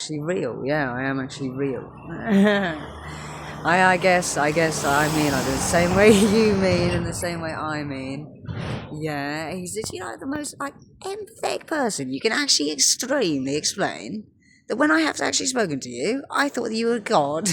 actually real. Yeah, I am actually real. I guess I mean like the same way you mean and the same way I mean. Yeah, he's literally like the most like empathetic person you can actually extremely explain. That when I have actually spoken to you, I thought that you were God.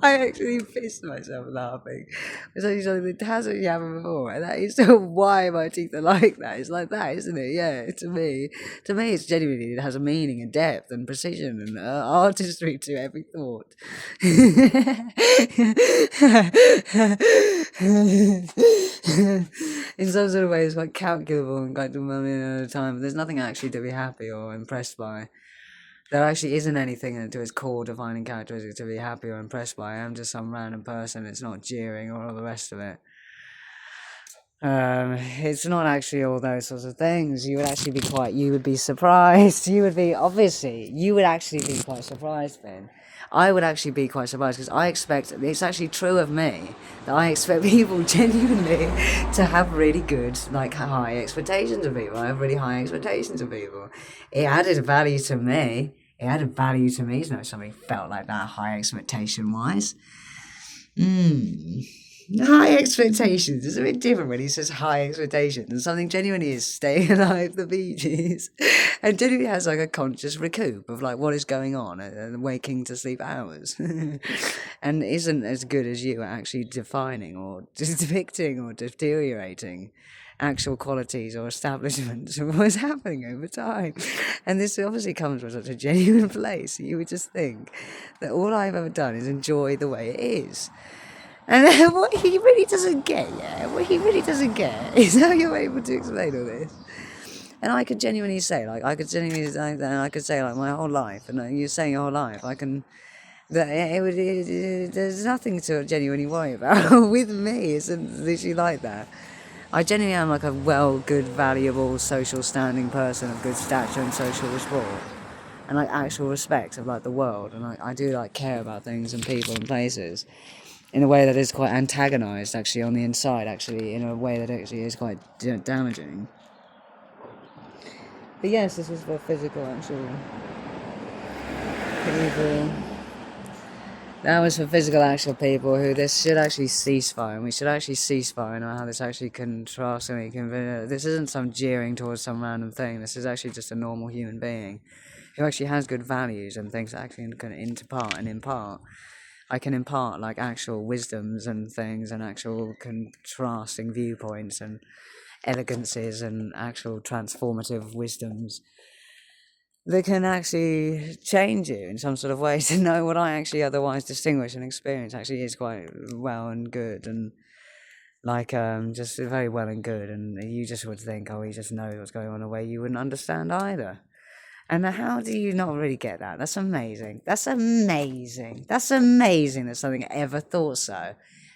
I actually pissed myself laughing. It's actually something that hasn't happened before, and that is why my teeth are like that. It's like that, isn't it? Yeah, to me, it's genuinely it has a meaning and depth and precision and artistry to every thought. In some sort of way, it's quite calculable and quite a million at a time. But there's nothing actually to be happy or impressed by. There actually isn't anything to its core defining characteristic to be happy or impressed by. I'm just some random person. It's not jeering or all the rest of it. It's not actually all those sorts of things. You would be surprised. You would actually be quite surprised then. I would actually be quite surprised because it's actually true of me, that I expect people genuinely to have really good, like, high expectations of people. I have really high expectations of people. It added value to me. It added value to me to know something felt like that high expectation-wise. High expectations. It's a bit different when he says high expectations. And something genuinely is staying alive, the Bee Gees. And genuinely has like a conscious recoup of like what is going on and waking to sleep hours. And isn't as good as you at actually defining or depicting or deteriorating actual qualities or establishments of what's happening over time. And this obviously comes from such a genuine place. You would just think that all I've ever done is enjoy the way it is. And what he really doesn't get, is how you're able to explain all this. And I could genuinely say, like, my whole life, and you're saying your whole life, there's nothing to genuinely worry about. With me, it's literally like that. I genuinely am like a good, valuable, social standing person of good stature and social respect. And like actual respect of like the world. And I do like care about things and people and places. In a way that is quite antagonized, actually, on the inside, actually, in a way that actually is quite damaging. But yes, this is for physical, actual people. That was for physical, actual people who this should actually cease fire, and we should actually cease fire and how this actually contrasts and this isn't some jeering towards some random thing. This is actually just a normal human being who actually has good values and things that actually can impart. I can impart like actual wisdoms and things and actual contrasting viewpoints and elegances and actual transformative wisdoms that can actually change you in some sort of way to know what I actually otherwise distinguish and experience actually is quite well and good and like just very well and good, and you just would think, oh, he just knows what's going on in a way you wouldn't understand either. And how do you not really get that? That's amazing. That's amazing that something ever thought so.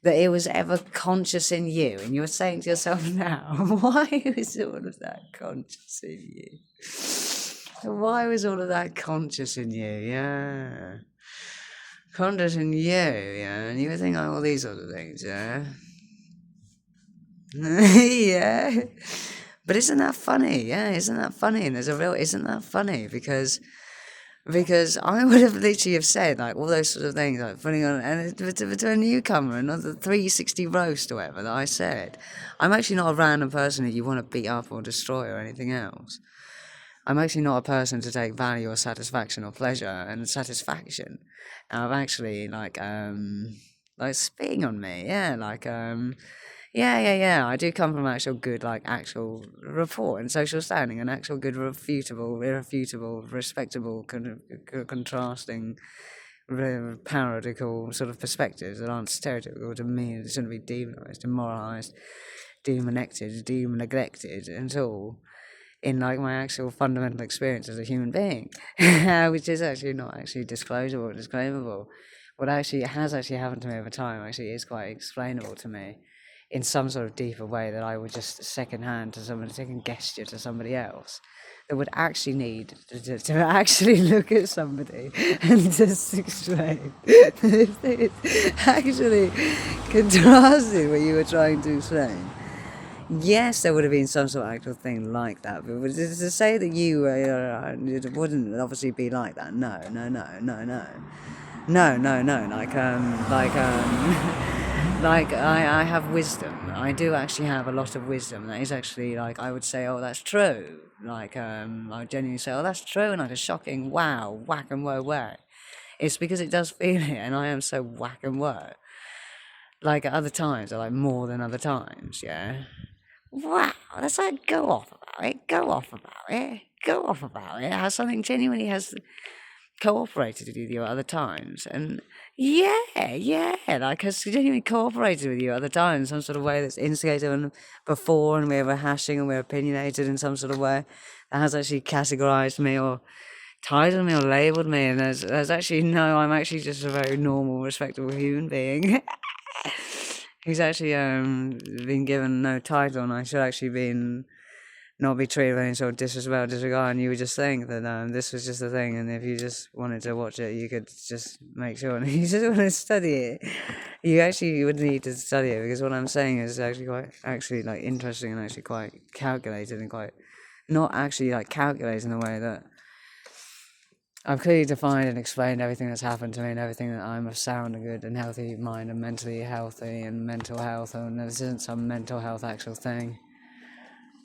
That it was ever conscious in you. And you're saying to yourself now, why was all of that conscious in you? Why was all of that conscious in you? Yeah. Conscious in you, yeah. And you would think like all these sort of things, yeah. Yeah. But isn't that funny? Yeah, isn't that funny? And isn't that funny? Because I would have literally have said like all those sort of things, like putting on, and to a newcomer, another 360 roast or whatever that I said. I'm actually not a random person that you want to beat up or destroy or anything else. I'm actually not a person to take value or satisfaction or pleasure and satisfaction out of actually like spitting on me. Yeah, like Yeah. I do come from actual good, like, actual rapport and social standing and actual good, irrefutable, respectable, contrasting, parodical sort of perspectives that aren't stereotypical to me. It shouldn't be demonized, demoralized, neglected, and all in, like, my actual fundamental experience as a human being, which is actually not actually disclosable or disclaimable. What actually has actually happened to me over time actually is quite explainable to me in some sort of deeper way that I would just second gesture to somebody else that would actually need to actually look at somebody and just explain it's actually contrasting what you were trying to explain. Yes, there would have been some sort of actual thing like that, but to say that it wouldn't obviously be like that. No, no, no, no, no, no, no, no. Like I have wisdom. I do actually have a lot of wisdom. That is actually like I would say, oh, that's true. I would genuinely say, oh, that's true, and like a shocking wow, whack and whoa, way. It's because it does feel it, and I am so whack and whoa. Like at other times, I like more than other times. Yeah. Wow, that's like go off about it. Go off about it. Go off about it. How something genuinely has cooperated with you at other times, and yeah, like has genuinely cooperated with you at other times, some sort of way that's instigated and before, and we're hashing and we're opinionated in some sort of way that has actually categorized me or titled me or labeled me, and there's actually no, I'm actually just a very normal, respectable human being. He's actually been given no title, and I should actually been not be treated with any sort of disrespect, disregard, and you would just think that this was just a thing, and if you just wanted to watch it, you could just make sure, and you just want to study it, you actually would need to study it, because what I'm saying is actually quite, actually, like, interesting, and actually quite calculated, and quite, not actually, like, calculated in a way that I've clearly defined and explained everything that's happened to me and everything that I'm a sound and good and healthy mind and mentally healthy and mental health, and this isn't some mental health actual thing.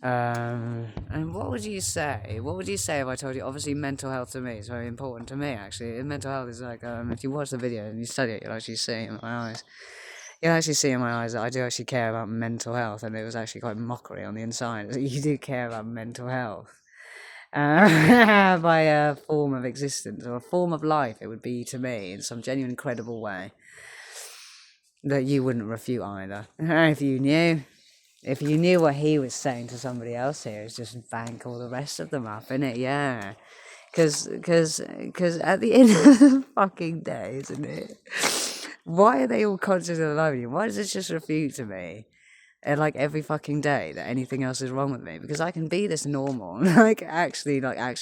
And what would you say? What would you say if I told you, obviously mental health to me is very important to me actually. Mental health is like, if you watch the video and you study it, you'll actually see in my eyes. You'll actually see in my eyes that I do actually care about mental health, and it was actually quite mockery on the inside. You do care about mental health. By a form of existence or a form of life, it would be to me in some genuine, incredible way that you wouldn't refute either. If you knew what he was saying to somebody else here, is just bank all the rest of them up, innit? Yeah. Because at the end of the fucking day, isn't it? Why are they all conscious of loving you? Why does it just refute to me? Like every fucking day that anything else is wrong with me, because I can be this normal, actually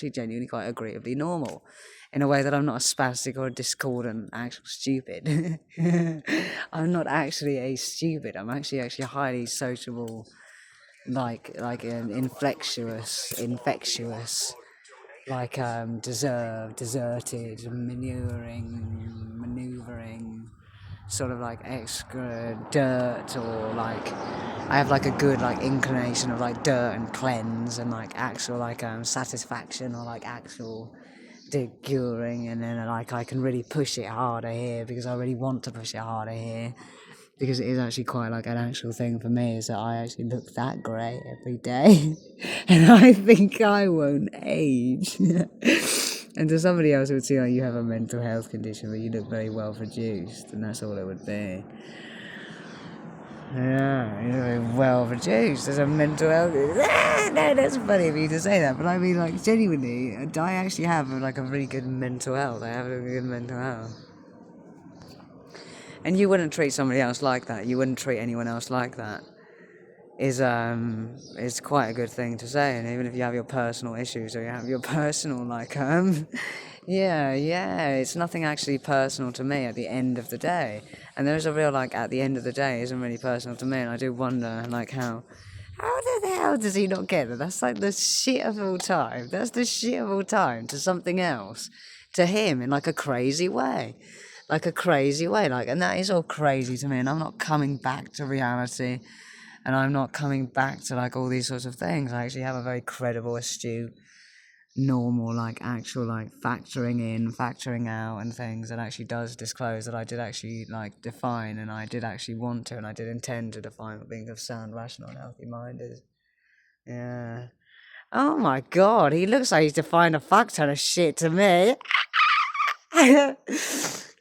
genuinely quite agreeably normal, in a way that I'm not a spastic or a discordant, actual stupid. I'm not actually a stupid. I'm actually highly sociable, like an infectious, like deserted, maneuvering, sort of like extra dirt, or like I have like a good like inclination of like dirt and cleanse and like actual like satisfaction or like actual deguring, and then like I can really push it harder here because I really want to push it harder here, because it is actually quite like an actual thing for me, is that I actually look that great every day and I think I won't age. And to somebody else, it would seem like you have a mental health condition, but you look very well produced, and that's all it would be. Yeah, you're very well produced as a mental health. No, that's funny of you to say that, but I mean, like, genuinely, I actually have like a really good mental health. I have a good mental health. And you wouldn't treat somebody else like that. You wouldn't treat anyone else like that. Is quite a good thing to say. And even if you have your personal issues, or you have your personal it's nothing actually personal to me at the end of the day. And there's a real like at the end of the day isn't really personal to me, and I do wonder like how the hell does he not get that? That's like the shit of all time. That's the shit of all time to something else, to him in like a crazy way. Like a crazy way, like, and that is all crazy to me, and I'm not coming back to reality, and I'm not coming back to like all these sorts of things. I actually have a very credible, astute, normal, like actual like factoring in, factoring out, and things that actually does disclose that I did actually like define, and I did actually want to, and I did intend to define what being of sound, rational, and healthy mind is. Yeah. Oh my god, he looks like he's defined a fuck ton of shit to me.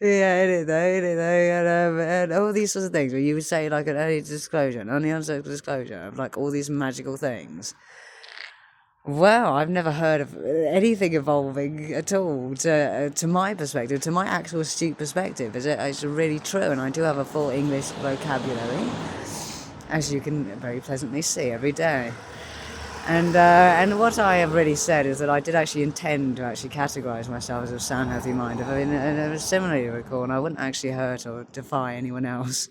Yeah, it is, and all these sorts of things where you would say like an early disclosure, an unanswered disclosure of like all these magical things. Well, I've never heard of anything evolving at all to my perspective, to my actual astute perspective. It's really true, and I do have a full English vocabulary, as you can very pleasantly see every day. And what I have really said is that I did actually intend to actually categorise myself as a sound, healthy mind. If I mean, and it was similarly recall, and I wouldn't actually hurt or defy anyone else.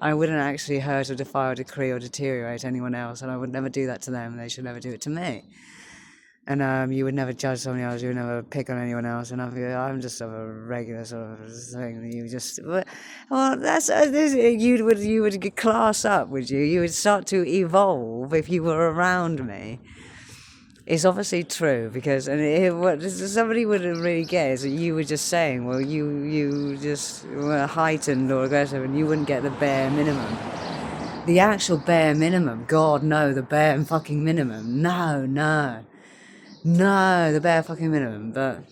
I wouldn't actually hurt or defy or decree or deteriorate anyone else, and I would never do that to them. And they should never do it to me. And you would never judge someone else. You would never pick on anyone else. And I'm just sort of a regular sort of thing. You just, well, that's you would class up, would you? You would start to evolve if you were around me. It's obviously true because, what somebody wouldn't really get is that you were just saying, well, you just were heightened or aggressive, and you wouldn't get the bare minimum. The actual bare minimum. God, no, the bare fucking minimum. No, the bare fucking minimum. But